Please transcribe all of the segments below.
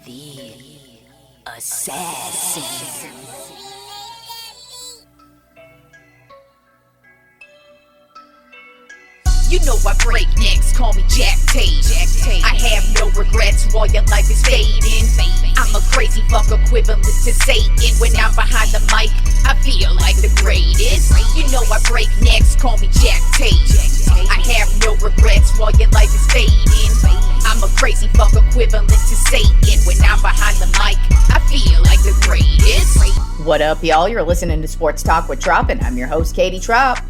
The assassin. You know I break necks, call me Jack Tate. I have no regrets while your life is fading. I'm a crazy fuck equivalent to Satan. When I'm behind the mic, I feel like the greatest. You know I break necks, call me Jack Tate. I have no regrets while your life is fading. I'm a crazy fuck equivalent to Satan. When I'm behind the mic, I feel like the greatest. What up, y'all? You're listening to Sports Talk with Tropp, and I'm your host, Katie Tropp.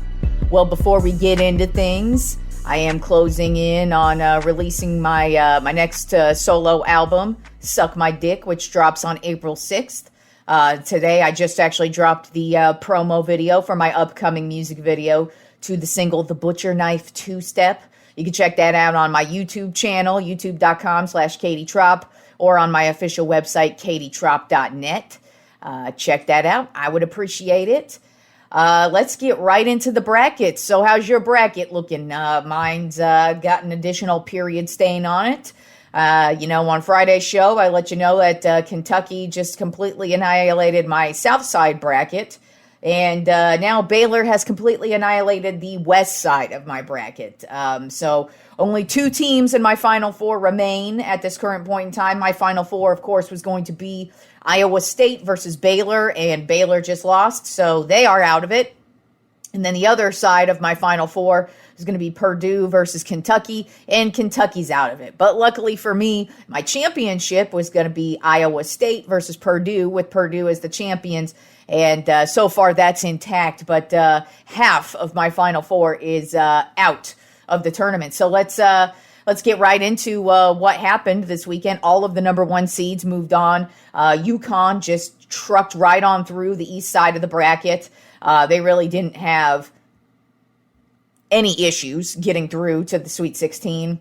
Well, before we get into things, I am closing in on releasing my my next solo album, Suck My Dick, which drops on April 6th. Today, I just actually dropped the promo video for my upcoming music video to the single The Butcher Knife 2-Step. You can check that out on my YouTube channel, youtube.com/Katie Tropp, or on my official website, katietropp.net. Check that out. I would appreciate it. Let's get right into the brackets. So how's your bracket looking? Mine's got an additional period stain on it. On Friday's show, I let you know that Kentucky just completely annihilated my South Side bracket. And now Baylor has completely annihilated the West Side of my bracket. So only two teams in my Final Four remain at this current point in time. My Final Four, of course, was going to be Iowa State versus Baylor, and Baylor just lost, so they are out of it. And then the other side of my Final Four is going to be Purdue versus Kentucky, and Kentucky's out of it. But luckily for me, my championship was going to be Iowa State versus Purdue, with Purdue as the champions. And so far, that's intact. But half of my Final Four is out of the tournament. So let's get right into what happened this weekend. All of the number one seeds moved on. UConn just trucked right on through the east side of the bracket. They really didn't have any issues getting through to the Sweet 16.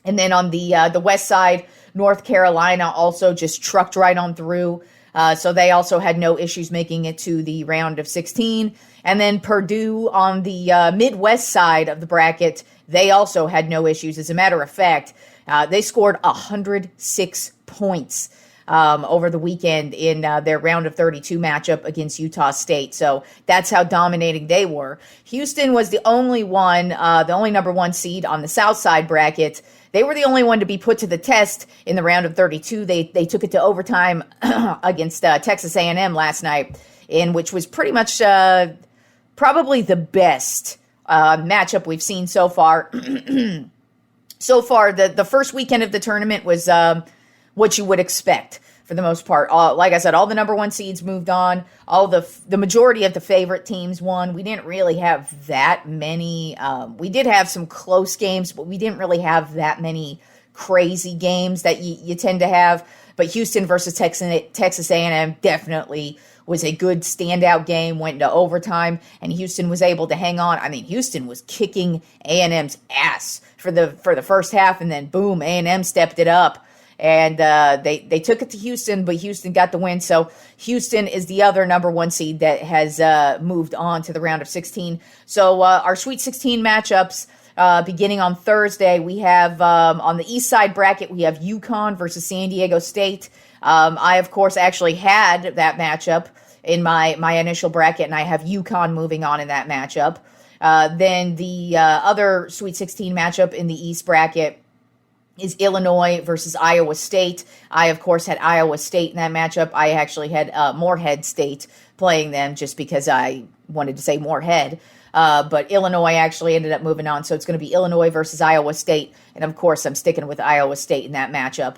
And then on the west side, North Carolina also just trucked right on through. So they also had no issues making it to the round of 16. And then Purdue on the Midwest side of the bracket, they also had no issues. As a matter of fact, they scored 106 points over the weekend in their round of 32 matchup against Utah State. So that's how dominating they were. Houston was the only one, the only number one seed on the South Side bracket. They were the only one to be put to the test in the round of 32. They took it to overtime against Texas A&M last night, in which was pretty much probably the best matchup we've seen so far. So far, the first weekend of the tournament was what you would expect for the most part. Like I said, all the number one seeds moved on. All the majority of the favorite teams won. We didn't really have that many. We did have some close games, but we didn't really have that many crazy games that you tend to have. But Houston versus Texas A&M definitely was a good standout game, went into overtime, and Houston was able to hang on. I mean, Houston was kicking A&M's ass for the first half, and then boom, A&M stepped it up. And they took it to Houston, but Houston got the win. So Houston is the other number one seed that has moved on to the round of 16. So our Sweet 16 matchups beginning on Thursday, we have on the east side bracket, we have UConn versus San Diego State. I, of course, actually had that matchup in my initial bracket, and I have UConn moving on in that matchup. Then the other Sweet 16 matchup in the East bracket is Illinois versus Iowa State. I, of course, had Iowa State in that matchup. I actually had Morehead State playing them just because I wanted to say Morehead. But Illinois actually ended up moving on, so it's going to be Illinois versus Iowa State. And, of course, I'm sticking with Iowa State in that matchup.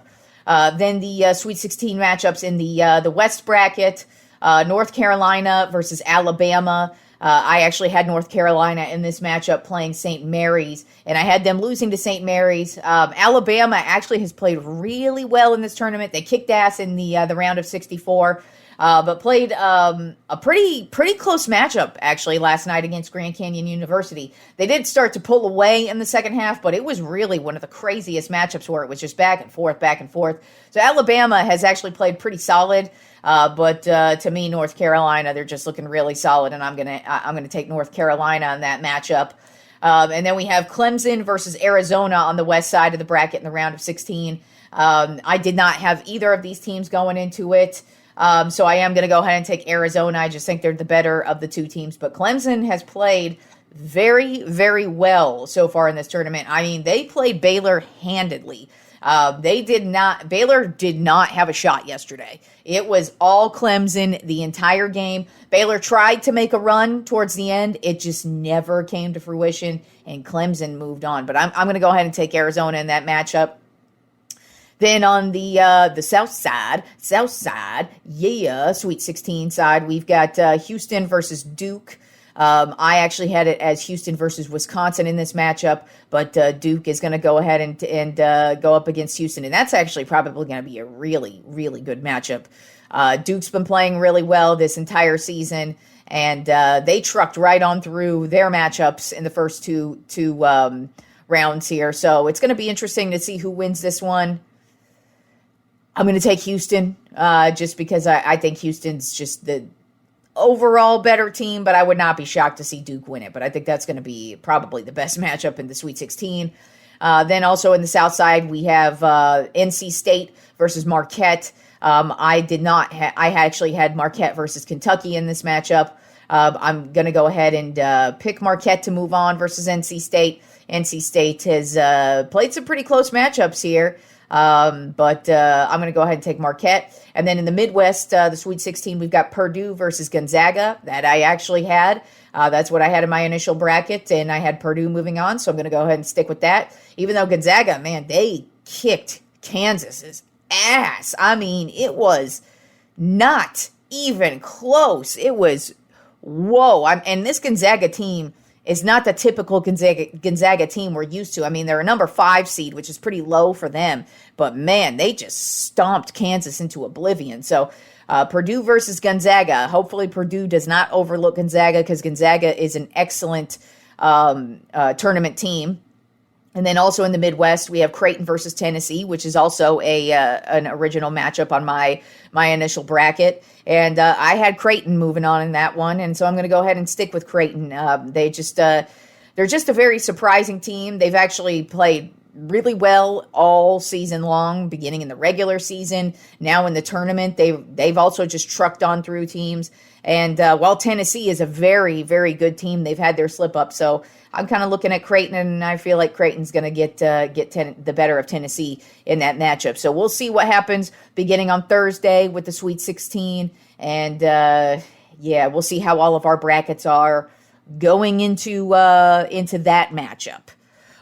Then the Sweet 16 matchups in the West bracket, North Carolina versus Alabama. I actually had North Carolina in this matchup playing St. Mary's, and I had them losing to St. Mary's. Alabama actually has played really well in this tournament. They kicked ass in the round of 64, but played a pretty close matchup actually last night against Grand Canyon University. They did start to pull away in the second half, but it was really one of the craziest matchups where it was just back and forth, back and forth. So Alabama has actually played pretty solid. But to me, North Carolina, they're just looking really solid, and I'm gonna take North Carolina in that matchup. And then we have Clemson versus Arizona on the west side of the bracket in the round of 16. I did not have either of these teams going into it. So I am going to go ahead and take Arizona. I just think they're the better of the two teams. But Clemson has played very, very well so far in this tournament. I mean, they played Baylor handedly. Baylor did not have a shot yesterday. It was all Clemson the entire game. Baylor tried to make a run towards the end. It just never came to fruition, and Clemson moved on. But I'm going to go ahead and take Arizona in that matchup. Then on the south side, Sweet 16 side, we've got Houston versus Duke. I actually had it as Houston versus Wisconsin in this matchup, but Duke is going to go ahead and go up against Houston, and that's actually probably going to be a really, really good matchup. Duke's been playing really well this entire season, and they trucked right on through their matchups in the first two rounds here. So it's going to be interesting to see who wins this one. I'm going to take Houston just because I think Houston's just the overall better team, but I would not be shocked to see Duke win it. But I think that's going to be probably the best matchup in the Sweet 16. Then also in the South Side, we have NC State versus Marquette. I actually had Marquette versus Kentucky in this matchup. I'm going to go ahead and pick Marquette to move on versus NC State. NC State has played some pretty close matchups here. But I'm going to go ahead and take Marquette. And then in the Midwest, the Sweet 16, we've got Purdue versus Gonzaga that I actually had. That's what I had in my initial bracket, and I had Purdue moving on, so I'm going to go ahead and stick with that. Even though Gonzaga, man, they kicked Kansas's ass. I mean, it was not even close. It was, whoa. And this Gonzaga team is not the typical Gonzaga team we're used to. I mean, they're a number 5 seed, which is pretty low for them. But, man, they just stomped Kansas into oblivion. So, Purdue versus Gonzaga. Hopefully, Purdue does not overlook Gonzaga because Gonzaga is an excellent tournament team. And then also in the Midwest, we have Creighton versus Tennessee, which is also an original matchup on my initial bracket. And I had Creighton moving on in that one, and so I'm going to go ahead and stick with Creighton. They're just a very surprising team. They've actually played really well all season long, beginning in the regular season. Now in the tournament, they've also just trucked on through teams. And while Tennessee is a very, very good team, they've had their slip up. So I'm kind of looking at Creighton, and I feel like Creighton's going to get the better of Tennessee in that matchup. So we'll see what happens beginning on Thursday with the Sweet 16. And, we'll see how all of our brackets are going into that matchup.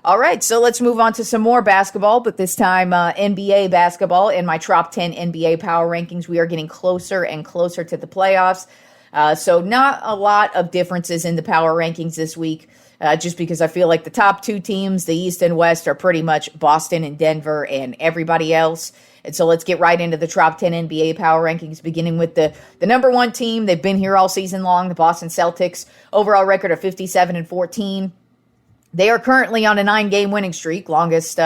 All right, so let's move on to some more basketball, but this time NBA basketball. In my Tropp 10 NBA power rankings, we are getting closer and closer to the playoffs. So not a lot of differences in the power rankings this week, just because I feel like the top 2 teams, the East and West, are pretty much Boston and Denver and everybody else. And so let's get right into the Tropp 10 NBA power rankings, beginning with the number 1 team. They've been here all season long, the Boston Celtics. Overall record of 57-14. They are currently on a 9-game winning streak, longest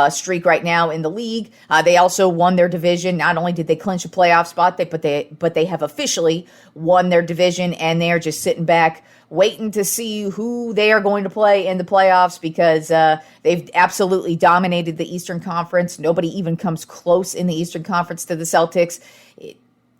streak right now in the league. They also won their division. Not only did they clinch a playoff spot, but they have officially won their division, and they are just sitting back waiting to see who they are going to play in the playoffs because they've absolutely dominated the Eastern Conference. Nobody even comes close in the Eastern Conference to the Celtics.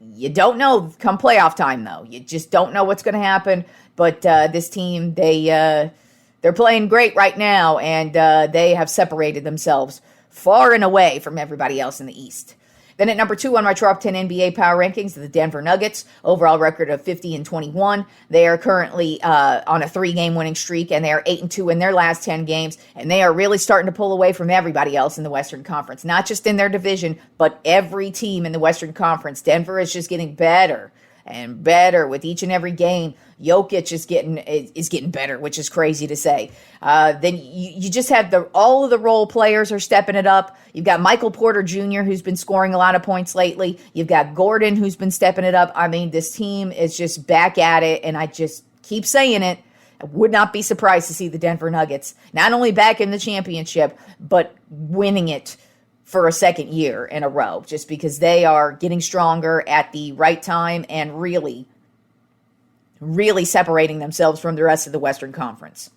You don't know come playoff time, though. You just don't know what's going to happen. But this team, they're playing great right now, and they have separated themselves far and away from everybody else in the East. Then at number 2 on my Tropp 10 NBA power rankings, the Denver Nuggets, overall record of 50-21. They are currently on a 3-game winning streak, and they are 8-2 in their last 10 games, and they are really starting to pull away from everybody else in the Western Conference, not just in their division, but every team in the Western Conference. Denver is just getting better and better with each and every game. Jokic is getting better, which is crazy to say. Then you just have all of the role players are stepping it up. You've got Michael Porter Jr., who's been scoring a lot of points lately. You've got Gordon, who's been stepping it up. I mean, this team is just back at it, and I just keep saying it. I would not be surprised to see the Denver Nuggets not only back in the championship, but winning it for a second year in a row, just because they are getting stronger at the right time and really, really separating themselves from the rest of the Western Conference.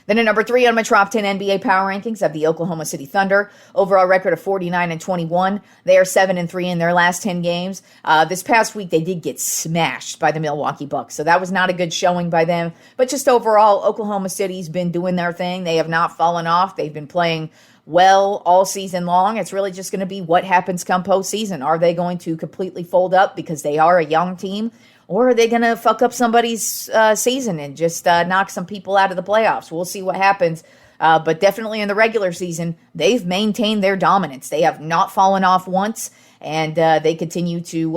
Then at number 3 on my top 10 NBA power rankings, I have the Oklahoma City Thunder. Overall record of 49-21. They are 7-3 in their last 10 games. This past week, they did get smashed by the Milwaukee Bucks, so that was not a good showing by them. But just overall, Oklahoma City's been doing their thing. They have not fallen off. They've been playing well all season long. It's really just going to be what happens come postseason. Are they going to completely fold up because they are a young team? Or are they going to fuck up somebody's season and just knock some people out of the playoffs? We'll see what happens. But definitely in the regular season, they've maintained their dominance. They have not fallen off once, and they continue to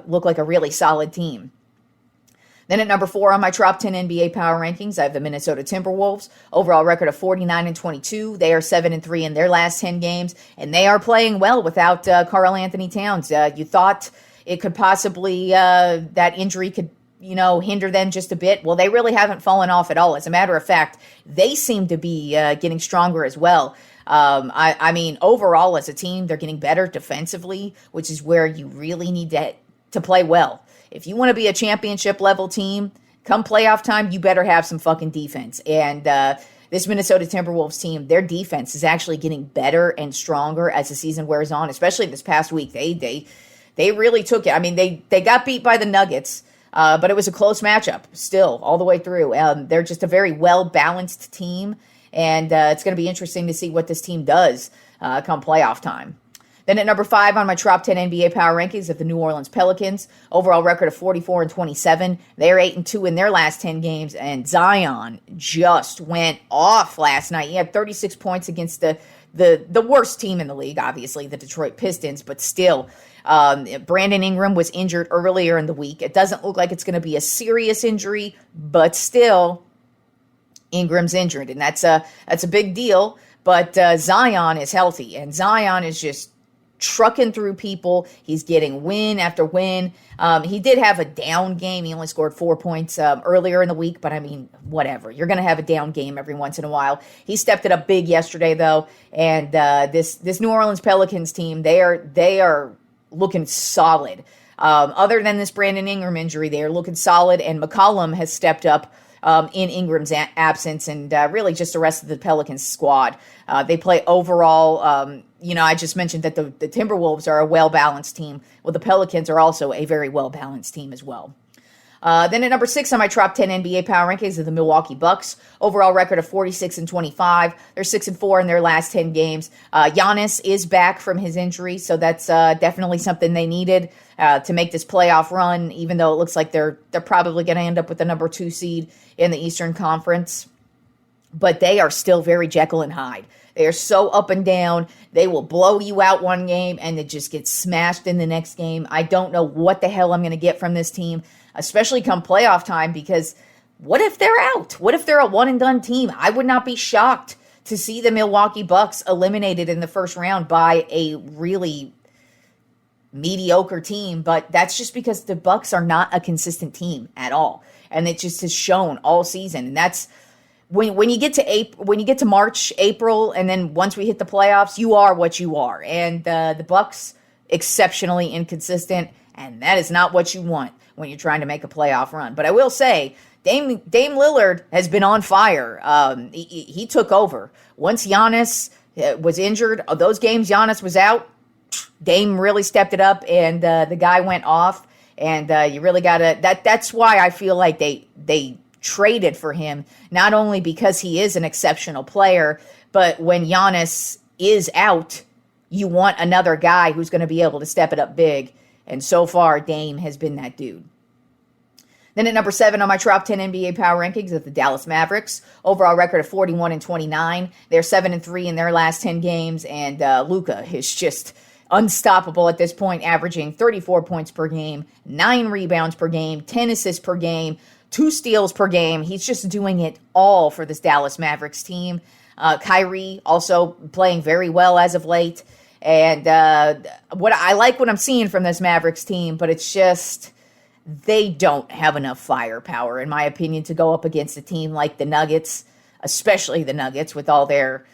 look like a really solid team. Then at number 4 on my top 10 NBA power rankings, I have the Minnesota Timberwolves. Overall record of 49-22. They are 7-3 in their last 10 games, and they are playing well without Karl Anthony Towns. You thought it could possibly, that injury could, hinder them just a bit. Well, they really haven't fallen off at all. As a matter of fact, they seem to be getting stronger as well. I mean, overall as a team, they're getting better defensively, which is where you really need to play well. If you want to be a championship level team, come playoff time, you better have some fucking defense. And this Minnesota Timberwolves team, their defense is actually getting better and stronger as the season wears on, especially this past week. They really took it. I mean, they got beat by the Nuggets, but it was a close matchup still all the way through. They're just a very well-balanced team, and it's going to be interesting to see what this team does come playoff time. Then at number 5 on my top 10 NBA power rankings of the New Orleans Pelicans. Overall record of 44-27. They are 8-2 in their last 10 games, and Zion just went off last night. He had 36 points against the worst team in the league, obviously, the Detroit Pistons, but still. Brandon Ingram was injured earlier in the week. It doesn't look like it's going to be a serious injury, but still, Ingram's injured, and that's a big deal. But Zion is healthy, and Zion is just trucking through people. He's getting win after win. He did have a down game. He only scored 4 points earlier in the week, but I mean, whatever. You're going to have a down game every once in a while. He stepped it up big yesterday, though, and this New Orleans Pelicans team, they are looking solid. Other than this Brandon Ingram injury, they are looking solid, and McCollum has stepped up in Ingram's absence, and really just the rest of the Pelicans squad. They play overall, I just mentioned that the Timberwolves are a well-balanced team. Well, the Pelicans are also a very well-balanced team as well. Then at number 6 on my top 10 NBA power rankings are the Milwaukee Bucks. Overall record of 46-25. They're 6-4 in their last 10 games. Giannis is back from his injury, so that's definitely something they needed to make this playoff run, even though it looks like they're probably going to end up with the number 2 seed in the Eastern Conference. But they are still very Jekyll and Hyde. They are so up and down. They will blow you out one game and then just get smashed in the next game. I don't know what the hell I'm going to get from this team, especially come playoff time, because what if they're out? What if they're a one-and-done team? I would not be shocked to see the Milwaukee Bucks eliminated in the first round by a really mediocre team, but that's just because the Bucks are not a consistent team at all, and it just has shown all season. And that's when you get to March, April, and then once we hit the playoffs, you are what you are. And the Bucks exceptionally inconsistent, and that is not what you want when you're trying to make a playoff run. But I will say, Dame Lillard has been on fire. He took over. Once Giannis was injured, those games Giannis was out, Dame really stepped it up, and the guy went off. And you really got to that's why I feel like they traded for him, not only because he is an exceptional player, but when Giannis is out, you want another guy who's going to be able to step it up big. And so far, Dame has been that dude. Then at number 7 on my top 10 NBA power rankings is the Dallas Mavericks. Overall record of 41-29. They're 7-3 in their last 10 games, and Luka is just unstoppable at this point, averaging 34 points per game, 9 rebounds per game, 10 assists per game, 2 steals per game. He's just doing it all for this Dallas Mavericks team. Kyrie also playing very well as of late. And what I'm seeing from this Mavericks team, but it's just they don't have enough firepower, in my opinion, to go up against a team like the Nuggets, especially the Nuggets with all their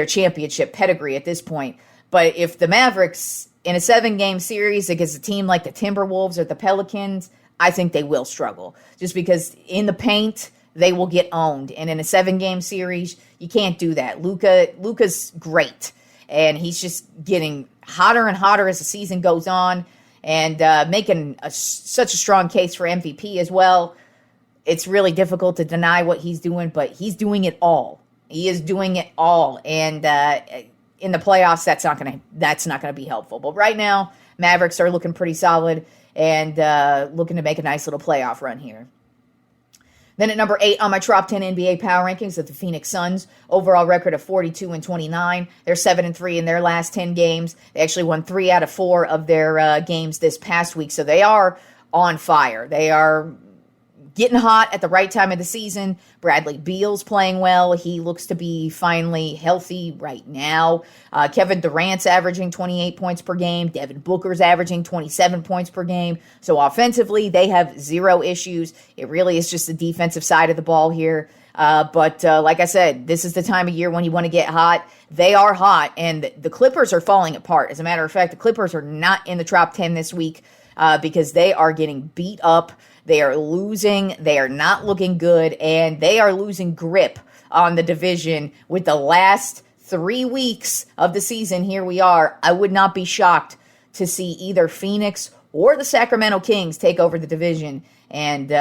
championship pedigree at this point. But if the Mavericks in a 7-game series against a team like the Timberwolves or the Pelicans, I think they will struggle, just because in the paint, they will get owned. And in a 7-game series, you can't do that. Luka's great, and he's just getting hotter and hotter as the season goes on, and making such a strong case for MVP as well. It's really difficult to deny what he's doing, but he's doing it all. He is doing it all, and in the playoffs, that's not gonna be helpful. But right now, Mavericks are looking pretty solid and looking to make a nice little playoff run here. Then at number 8 on my Tropp 10 NBA Power Rankings are the Phoenix Suns. Overall record of 42-29. They're 7-3 in their last 10 games. They actually won 3 out of 4 of their games this past week, so they are on fire. They are getting hot at the right time of the season. Bradley Beal's playing well. He looks to be finally healthy right now. Kevin Durant's averaging 28 points per game. Devin Booker's averaging 27 points per game. So offensively, they have zero issues. It really is just the defensive side of the ball here. But like I said, this is the time of year when you want to get hot. They are hot, and the Clippers are falling apart. As a matter of fact, the Clippers are not in the top 10 this week because they are getting beat up. They are losing. They are not looking good, and they are losing grip on the division with the last 3 weeks of the season. Here we are. I would not be shocked to see either Phoenix or the Sacramento Kings take over the division and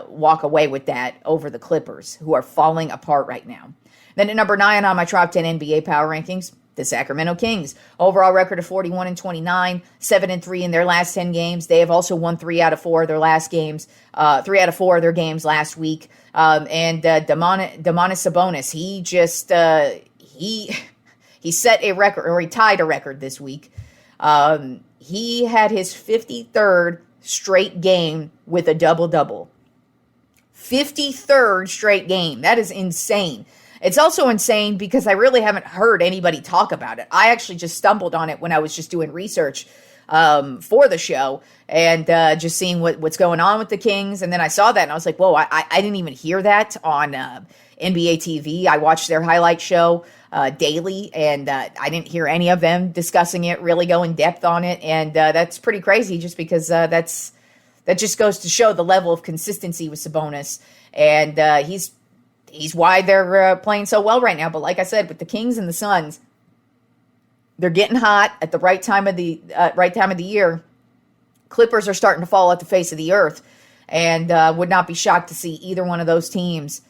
walk away with that over the Clippers, who are falling apart right now. Then at number 9 on my Tropp 10 NBA Power Rankings, the Sacramento Kings. Overall record of 41-29, 7-3 in their last 10 games. They have also won 3 out of 4 of their last games, 3 out of 4 of their games last week. And Domantas Sabonis, he set a record, or he tied a record this week. He had his 53rd straight game with a double-double. 53rd straight game. That is insane. It's also insane because I really haven't heard anybody talk about it. I actually just stumbled on it when I was just doing research for the show and just seeing what's going on with the Kings. And then I saw that and I was like, whoa, I didn't even hear that on NBA TV. I watched their highlight show daily, and I didn't hear any of them discussing it, really go in depth on it. And that's pretty crazy just because that just goes to show the level of consistency with Sabonis. And he's why they're playing so well right now. But like I said, with the Kings and the Suns, they're getting hot at the right time of the year. Clippers are starting to fall at the face of the earth, and would not be shocked to see either one of those teams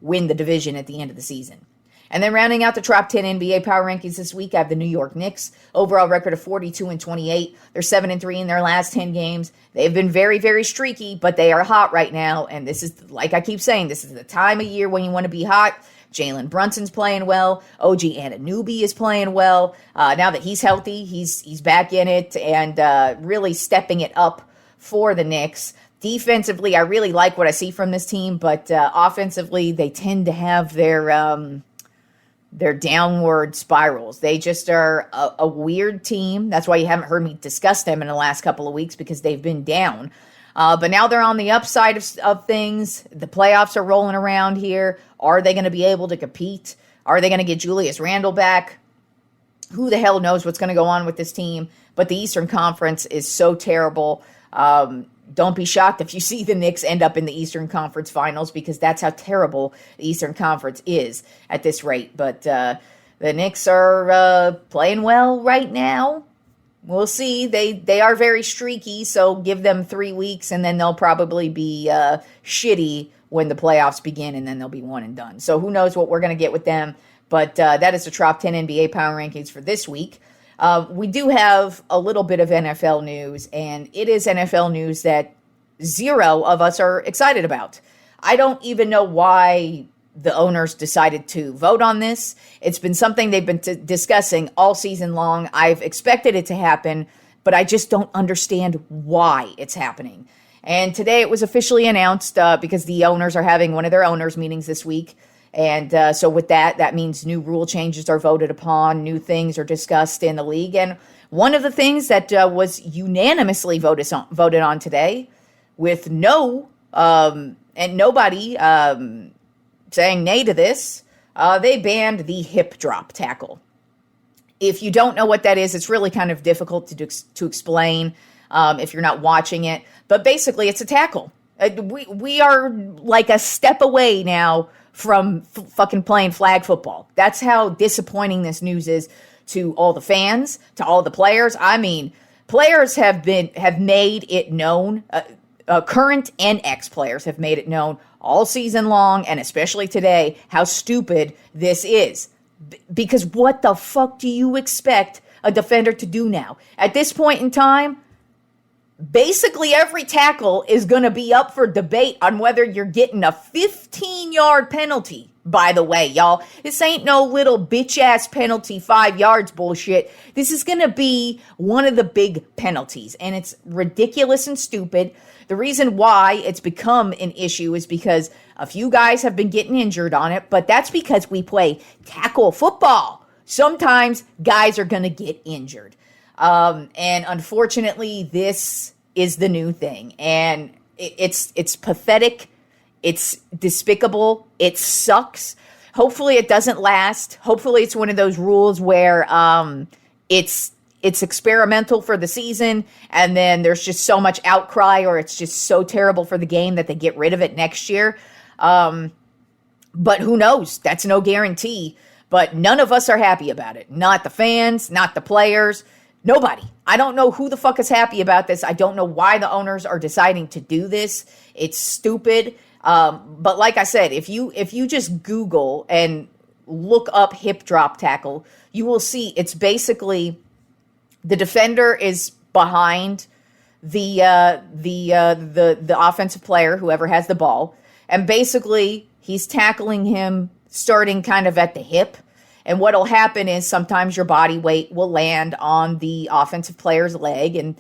win the division at the end of the season. And then rounding out the Tropp 10 NBA Power Rankings this week, I have the New York Knicks. Overall record of 42-28. They're 7-3 in their last 10 games. They've been very, very streaky, but they are hot right now. And this is, like I keep saying, this is the time of year when you want to be hot. Jalen Brunson's playing well. OG Anunoby is playing well. Now that he's healthy, he's back in it and really stepping it up for the Knicks. Defensively, I really like what I see from this team, but offensively, they tend to have their downward spirals. They just are a weird team. That's why you haven't heard me discuss them in the last couple of weeks, because they've been down. But now they're on the upside of things. The playoffs are rolling around here. Are they going to be able to compete? Are they going to get Julius Randle back? Who the hell knows what's going to go on with this team? But the Eastern Conference is so terrible. Don't be shocked if you see the Knicks end up in the Eastern Conference Finals, because that's how terrible the Eastern Conference is at this rate. But the Knicks are playing well right now. We'll see. They are very streaky, so give them 3 weeks, and then they'll probably be shitty when the playoffs begin, and then they'll be one and done. So who knows what we're going to get with them. But that is the Tropp 10 NBA Power Rankings for this week. We do have a little bit of NFL news, and it is NFL news that zero of us are excited about. I don't even know why the owners decided to vote on this. It's been something they've been discussing all season long. I've expected it to happen, but I just don't understand why it's happening. And today it was officially announced because the owners are having one of their owners meetings this week. And so with that means new rule changes are voted upon, new things are discussed in the league. And one of the things that was unanimously voted on today, with no and nobody saying nay to this, they banned the hip drop tackle. If you don't know what that is, it's really kind of difficult to explain if you're not watching it. But basically, it's a tackle. We are like a step away now from fucking playing flag football. That's how disappointing this news is to all the fans, to all the players. I mean, players have made it known. Current and ex-players have made it known all season long, and especially today, how stupid this is. Because what the fuck do you expect a defender to do now? At this point in time, basically every tackle is going to be up for debate on whether you're getting a 15-yard penalty. By the way, y'all, this ain't no little bitch-ass penalty 5 yards bullshit. This is going to be one of the big penalties, and it's ridiculous and stupid. The reason why it's become an issue is because a few guys have been getting injured on it, but that's because we play tackle football. Sometimes guys are going to get injured. And unfortunately, this is the new thing. And it's pathetic. It's despicable. It sucks. Hopefully it doesn't last. Hopefully it's one of those rules where it's experimental for the season, and then there's just so much outcry, or it's just so terrible for the game that they get rid of it next year. But who knows? That's no guarantee. But none of us are happy about it. Not the fans, not the players, nobody. I don't know who the fuck is happy about this. I don't know why the owners are deciding to do this. It's stupid. But like I said, if you just Google and look up hip drop tackle, you will see it's basically the defender is behind the offensive player, whoever has the ball, and basically he's tackling him starting kind of at the hip. And what'll happen is sometimes your body weight will land on the offensive player's leg, and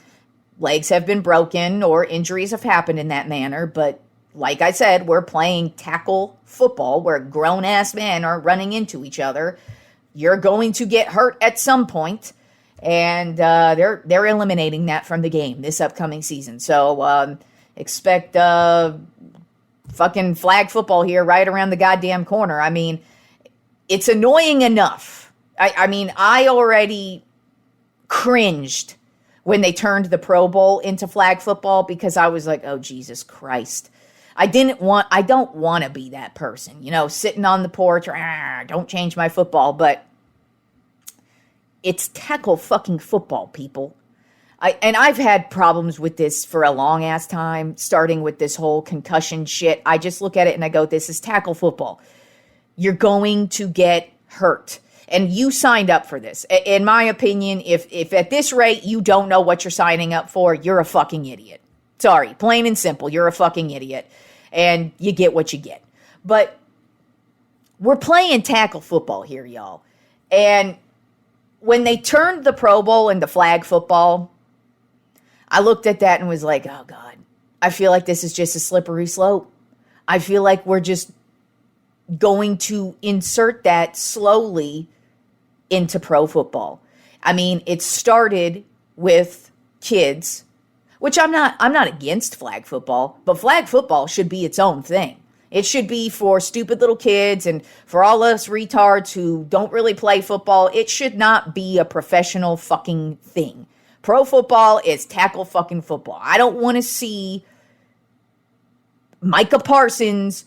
legs have been broken or injuries have happened in that manner. But like I said, we're playing tackle football where grown-ass men are running into each other. You're going to get hurt at some point, and they're eliminating that from the game this upcoming season. So expect fucking flag football here right around the goddamn corner. I mean, it's annoying enough. I mean, I already cringed when they turned the Pro Bowl into flag football because I was like, oh, Jesus Christ. I don't want to be that person, sitting on the porch, don't change my football, but it's tackle fucking football, people. I've had problems with this for a long ass time, starting with this whole concussion shit. I just look at it and I go, this is tackle football. You're going to get hurt. And you signed up for this. In my opinion, if at this rate you don't know what you're signing up for, you're a fucking idiot. Sorry, plain and simple, you're a fucking idiot. And you get what you get. But we're playing tackle football here, y'all. And when they turned the Pro Bowl into flag football, I looked at that and was like, oh, God, I feel like this is just a slippery slope. I feel like we're just going to insert that slowly into pro football. I mean, it started with kids, which I'm not against flag football, but flag football should be its own thing. It should be for stupid little kids and for all us retards who don't really play football. It should not be a professional fucking thing. Pro football is tackle fucking football. I don't want to see Micah Parsons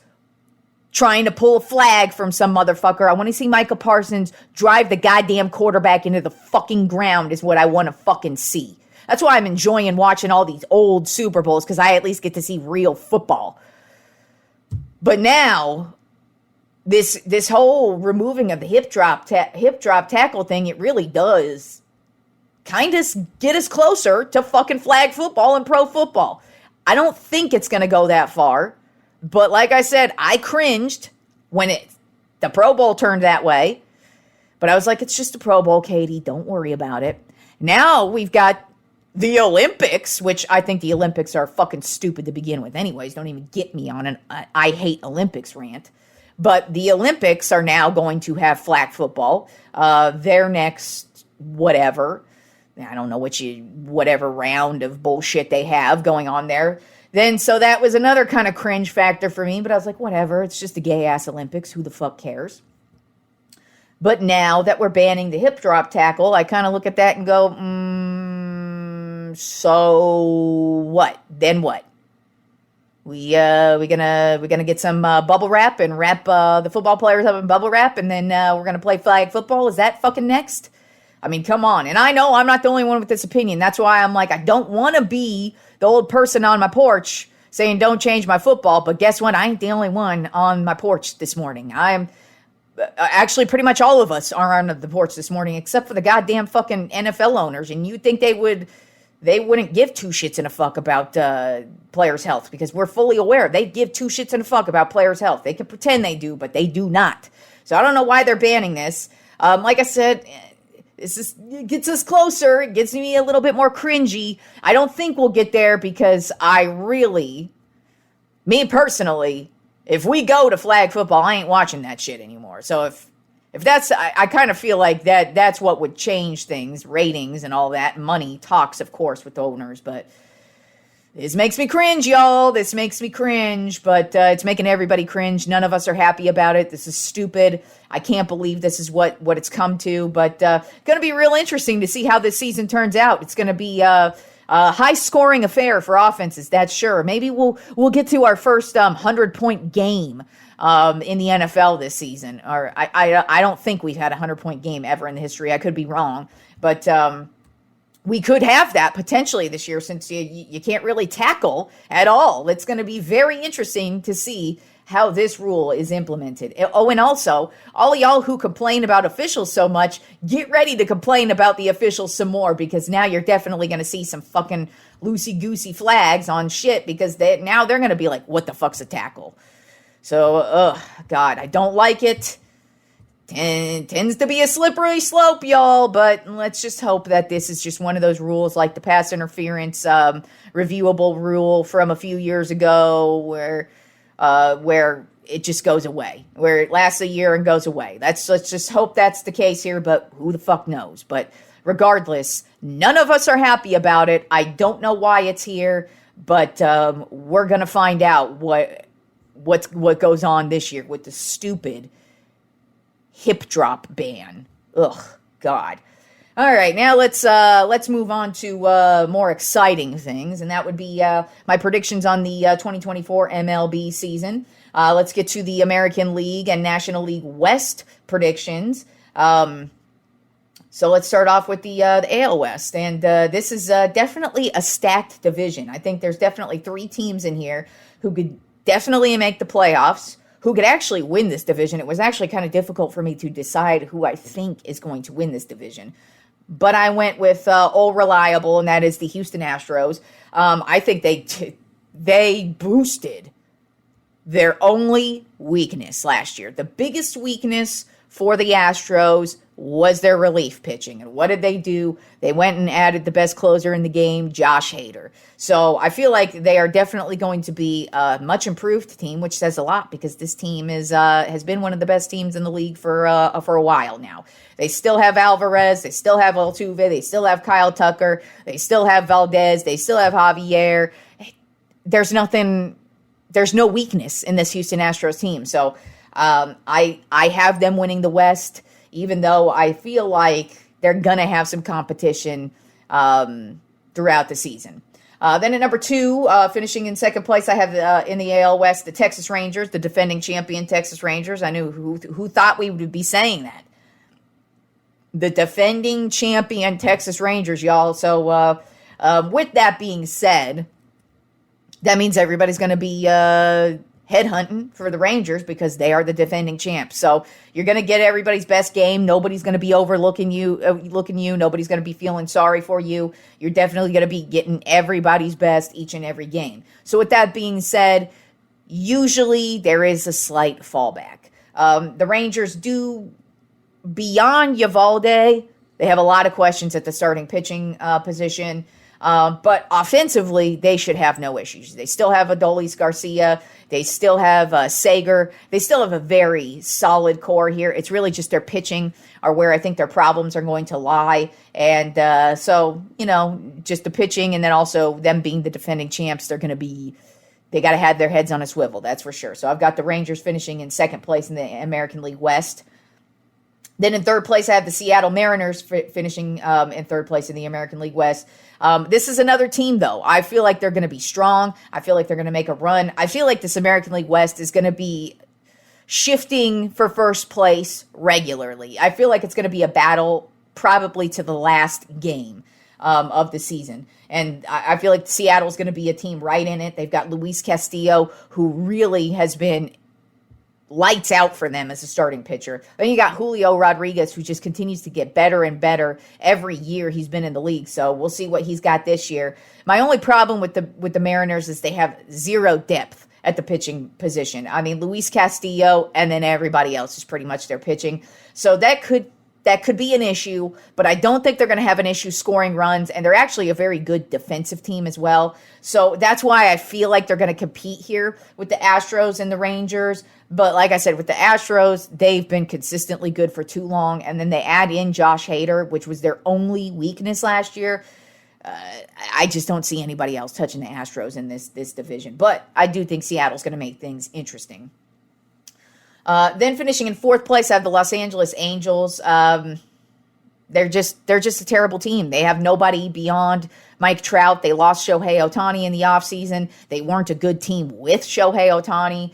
trying to pull a flag from some motherfucker. I want to see Micah Parsons drive the goddamn quarterback into the fucking ground is what I want to fucking see. That's why I'm enjoying watching all these old Super Bowls, because I at least get to see real football. But now, this whole removing of the hip drop tackle thing, it really does kind of get us closer to fucking flag football and pro football. I don't think it's going to go that far. But like I said, I cringed when the Pro Bowl turned that way. But I was like, it's just a Pro Bowl, Katie. Don't worry about it. Now we've got the Olympics, which I think the Olympics are fucking stupid to begin with anyways. Don't even get me on an I hate Olympics rant. But the Olympics are now going to have flag football. Their next whatever, I don't know whatever round of bullshit they have going on there. Then, so that was another kind of cringe factor for me, but I was like, whatever, it's just a gay-ass Olympics, who the fuck cares? But now that we're banning the hip drop tackle, I kind of look at that and go, so what? Then what? we're gonna get some bubble wrap and wrap the football players up in bubble wrap, and then we're gonna play flag football. Is that fucking next? I mean, come on. And I know I'm not the only one with this opinion. That's why I'm like, I don't want to be the old person on my porch saying don't change my football. But guess what? I ain't the only one on my porch this morning. I'm actually pretty much all of us are on the porch this morning, except for the goddamn fucking NFL owners. And you'd think they wouldn't give two shits and a fuck about players' health, because we're fully aware they give two shits and a fuck about players' health. They can pretend they do, but they do not. So I don't know why they're banning this. Like I said, it gets us closer. It gets me a little bit more cringy. I don't think we'll get there, because me personally, if we go to flag football, I ain't watching that shit anymore. So if that's, I kind of feel like that's what would change things, ratings and all that. Money talks, of course, with the owners, but this makes me cringe, y'all. This makes me cringe, but it's making everybody cringe. None of us are happy about it. This is stupid. I can't believe this is what it's come to, but going to be real interesting to see how this season turns out. It's going to be a high-scoring affair for offenses, that's sure. Maybe we'll get to our first 100-point game in the NFL this season. Or I don't think we've had a 100-point game ever in the history. I could be wrong, but we could have that potentially this year, since you can't really tackle at all. It's going to be very interesting to see how this rule is implemented. Oh, and also, all of y'all who complain about officials so much, get ready to complain about the officials some more, because now you're definitely going to see some fucking loosey-goosey flags on shit, because now they're going to be like, what the fuck's a tackle? So, God, I don't like it. Tends to be a slippery slope, y'all, but let's just hope that this is just one of those rules like the pass interference reviewable rule from a few years ago, where it just goes away, where it lasts a year and goes away. Let's just hope that's the case here, but who the fuck knows? But regardless, none of us are happy about it. I don't know why it's here, but we're going to find out what goes on this year with the stupid hip drop ban. Ugh, God. All right, now let's move on to more exciting things, and that would be my predictions on the 2024 MLB season. Let's get to the American League and National League West predictions. So let's start off with the AL West, and this is definitely a stacked division. I think there's definitely three teams in here who could definitely make the playoffs, who could actually win this division. It was actually kind of difficult for me to decide who I think is going to win this division. But I went with all reliable, and that is the Houston Astros. I think they boosted their only weakness last year. The biggest weakness for the Astros was their relief pitching. And what did they do? They went and added the best closer in the game, Josh Hader. So I feel like they are definitely going to be a much improved team, which says a lot, because this team has been one of the best teams in the league for a while now. They still have Alvarez, they still have Altuve, they still have Kyle Tucker, they still have Valdez, they still have Javier. There's no weakness in this Houston Astros team. So I have them winning the West, even though I feel like they're going to have some competition throughout the season. Then at number 2, finishing in second place, I have in the AL West, the Texas Rangers, the defending champion Texas Rangers. I knew who thought we would be saying that. The defending champion Texas Rangers, y'all. So with that being said, that means everybody's going to be headhunting for the Rangers, because they are the defending champs. So you're going to get everybody's best game. Nobody's going to be overlooking you. Nobody's going to be feeling sorry for you. You're definitely going to be getting everybody's best each and every game. So with that being said, usually there is a slight fallback. The Rangers do, beyond Uvalde, they have a lot of questions at the starting pitching position. But offensively, they should have no issues. They still have Adolis Garcia. They still have Sager. They still have a very solid core here. It's really just their pitching are where I think their problems are going to lie. And so, just the pitching, and then also them being the defending champs, they got to have their heads on a swivel, that's for sure. So I've got the Rangers finishing in second place in the American League West. Then in third place, I have the Seattle Mariners finishing in third place in the American League West. This is another team, though. I feel like they're going to be strong. I feel like they're going to make a run. I feel like this American League West is going to be shifting for first place regularly. I feel like it's going to be a battle probably to the last game of the season. And I feel like Seattle is going to be a team right in it. They've got Luis Castillo, who really has been lights out for them as a starting pitcher. Then you got Julio Rodriguez, who just continues to get better and better every year he's been in the league. So we'll see what he's got this year. My only problem with the Mariners is they have zero depth at the pitching position. I mean, Luis Castillo and then everybody else is pretty much their pitching. So that could be an issue, but I don't think they're going to have an issue scoring runs, and they're actually a very good defensive team as well. So that's why I feel like they're going to compete here with the Astros and the Rangers. But like I said, with the Astros, they've been consistently good for too long, and then they add in Josh Hader, which was their only weakness last year. I just don't see anybody else touching the Astros in this division. But I do think Seattle's going to make things interesting. Then finishing in fourth place, I have the Los Angeles Angels. They're just a terrible team. They have nobody beyond Mike Trout. They lost Shohei Ohtani in the offseason. They weren't a good team with Shohei Ohtani.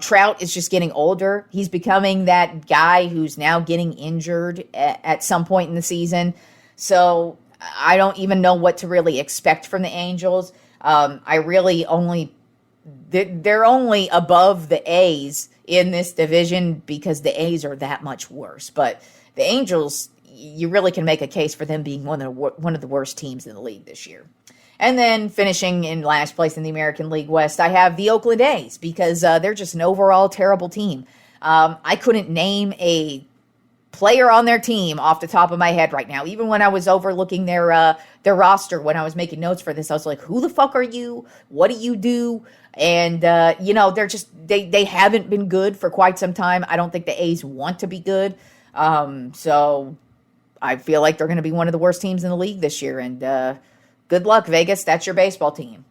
Trout is just getting older. He's becoming that guy who's now getting injured at some point in the season. So I don't even know what to really expect from the Angels. They're only above the A's in this division because the A's are that much worse. But the Angels, you really can make a case for them being one of the worst teams in the league this year. And then finishing in last place in the American League West, I have the Oakland A's because they're just an overall terrible team. I couldn't name a player on their team off the top of my head right now. Even when I was overlooking their roster, when I was making notes for this, I was like, who the fuck are you? What do you do? And, they're just, they haven't been good for quite some time. I don't think the A's want to be good. So I feel like they're going to be one of the worst teams in the league this year. And good luck, Vegas. That's your baseball team.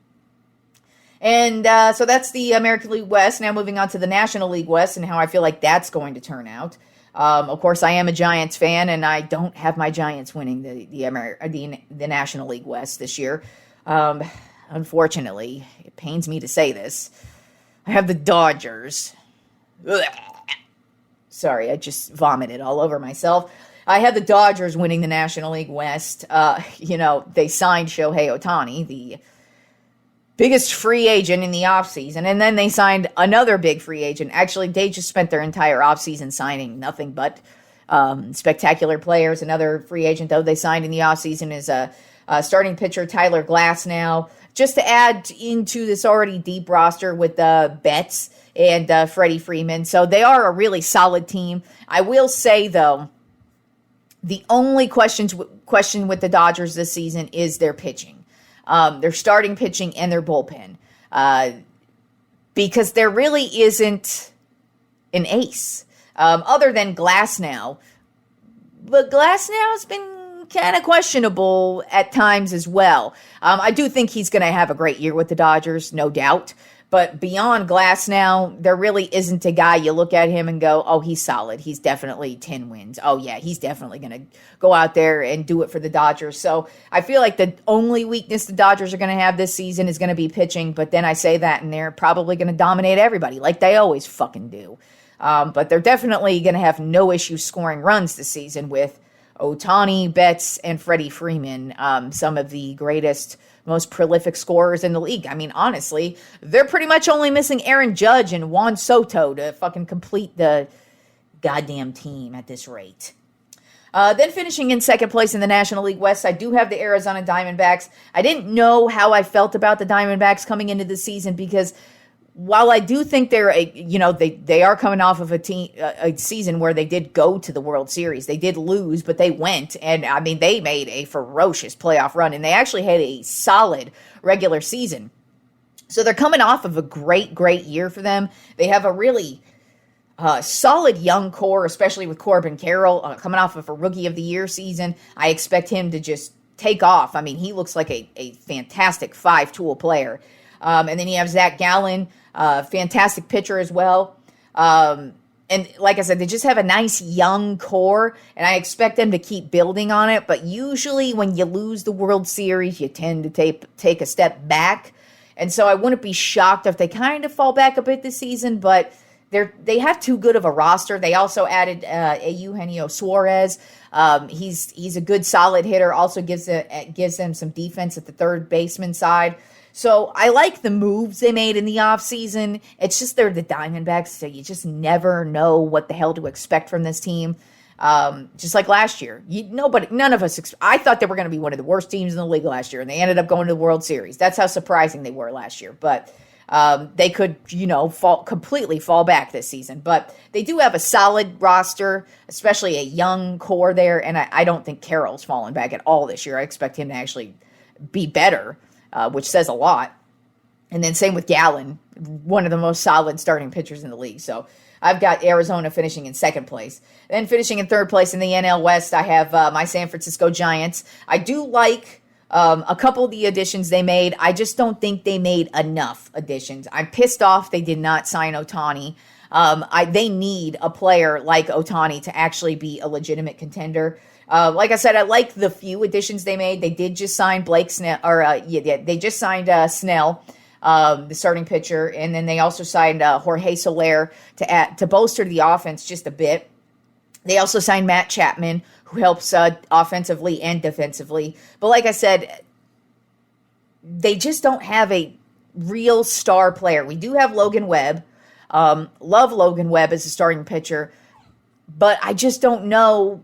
And so that's the American League West. Now moving on to the National League West and how I feel like that's going to turn out. Of course, I am a Giants fan, and I don't have my Giants winning the National League West this year. Unfortunately, it pains me to say this. I have the Dodgers. Ugh. Sorry, I just vomited all over myself. I had the Dodgers winning the National League West. They signed Shohei Ohtani, the biggest free agent in the offseason, and then they signed another big free agent. Actually, they just spent their entire offseason signing nothing but spectacular players. Another free agent, though, they signed in the offseason is a starting pitcher, Tyler Glasnow, just to add into this already deep roster with Betts and Freddie Freeman. So they are a really solid team. I will say, though, the only question with the Dodgers this season is their pitching. Their starting pitching and their bullpen. Because there really isn't an ace. Other than Glasnow. But Glasnow's been kind of questionable at times as well. I do think he's going to have a great year with the Dodgers, no doubt. But beyond Glasnow, there really isn't a guy you look at him and go, oh, he's solid. He's definitely 10 wins. Oh, yeah, he's definitely going to go out there and do it for the Dodgers. So I feel like the only weakness the Dodgers are going to have this season is going to be pitching. But then I say that, and they're probably going to dominate everybody like they always fucking do. But they're definitely going to have no issue scoring runs this season with Ohtani, Betts, and Freddie Freeman, some of the greatest, most prolific scorers in the league. I mean, honestly, they're pretty much only missing Aaron Judge and Juan Soto to fucking complete the goddamn team at this rate. Then finishing in second place in the National League West, I do have the Arizona Diamondbacks. I didn't know how I felt about the Diamondbacks coming into the season because while I do think they are coming off of a season where they did go to the World Series. They did lose, but they went, and I mean, they made a ferocious playoff run, and they actually had a solid regular season. So they're coming off of a great year for them. They have a really solid young core, especially with Corbin Carroll coming off of a Rookie of the Year season. I expect him to just take off. I mean, he looks like a fantastic five-tool player. And then you have Zach Gallen, fantastic pitcher as well. And like I said, they just have a nice young core, and I expect them to keep building on it. But usually when you lose the World Series, you tend to take a step back. And so I wouldn't be shocked if they kind of fall back a bit this season, but they have too good of a roster. They also added Eugenio Suarez. He's a good, solid hitter. Also gives them some defense at the third baseman side. So I like the moves they made in the offseason. It's just they're the Diamondbacks, so you just never know what the hell to expect from this team. Just like last year. None of us, I thought they were going to be one of the worst teams in the league last year, and they ended up going to the World Series. That's how surprising they were last year. But they could, completely fall back this season. But they do have a solid roster, especially a young core there, and I don't think Carroll's fallen back at all this year. I expect him to actually be better. Which says a lot. And then same with Gallen, one of the most solid starting pitchers in the league. So I've got Arizona finishing in second place. Then finishing in third place in the NL West, I have my San Francisco Giants. I do like a couple of the additions they made. I just don't think they made enough additions. I'm pissed off they did not sign Ohtani. They need a player like Ohtani to actually be a legitimate contender. Like I said, I like the few additions they made. They did just sign Blake Snell, they just signed Snell, the starting pitcher, and then they also signed Jorge Soler to bolster the offense just a bit. They also signed Matt Chapman, who helps offensively and defensively. But like I said, they just don't have a real star player. We do have Logan Webb. Love Logan Webb as a starting pitcher, but I just don't know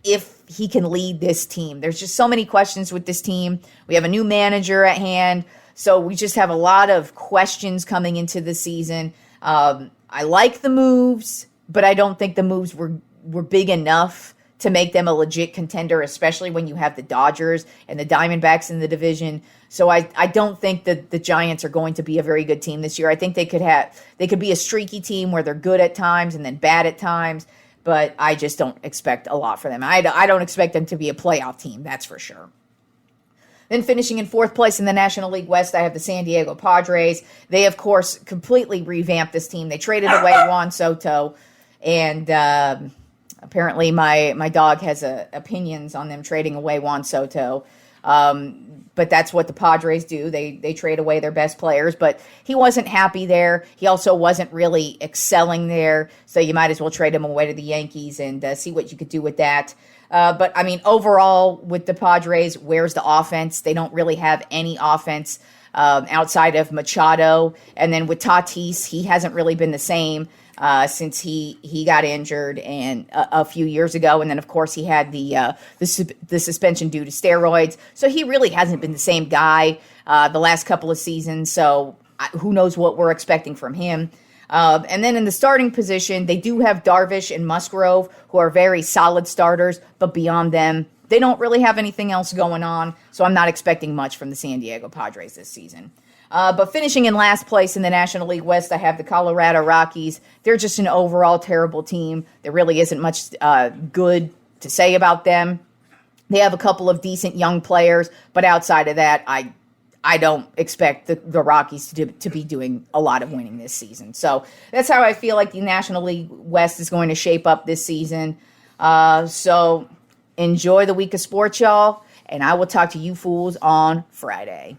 if he can lead this team. There's just so many questions with this team. We have a new manager at hand, so we just have a lot of questions coming into the season. I like the moves, but I don't think the moves were big enough to make them a legit contender, especially when you have the Dodgers and the Diamondbacks in the division. So I don't think that the Giants are going to be a very good team this year. I think they could be a streaky team where they're good at times and then bad at times. But I just don't expect a lot for them. I don't expect them to be a playoff team, that's for sure. Then finishing in fourth place in the National League West, I have the San Diego Padres. They, of course, completely revamped this team. They traded away Juan Soto, and apparently my dog has opinions on them trading away Juan Soto. But that's what the Padres do. They trade away their best players, but he wasn't happy there. He also wasn't really excelling there, so you might as well trade him away to the Yankees and see what you could do with that. But, I mean, overall, with the Padres, where's the offense? They don't really have any offense outside of Machado. And then with Tatis, he hasn't really been the same since he got injured and a few years ago. And then, of course, he had the suspension due to steroids. So he really hasn't been the same guy the last couple of seasons. So who knows what we're expecting from him. And then in the starting position, they do have Darvish and Musgrove, who are very solid starters. But beyond them, they don't really have anything else going on. So I'm not expecting much from the San Diego Padres this season. But finishing in last place in the National League West, I have the Colorado Rockies. They're just an overall terrible team. There really isn't much good to say about them. They have a couple of decent young players, but outside of that, I don't expect the Rockies to be doing a lot of winning this season. So that's how I feel like the National League West is going to shape up this season. So enjoy the week of sports, y'all, and I will talk to you fools on Friday.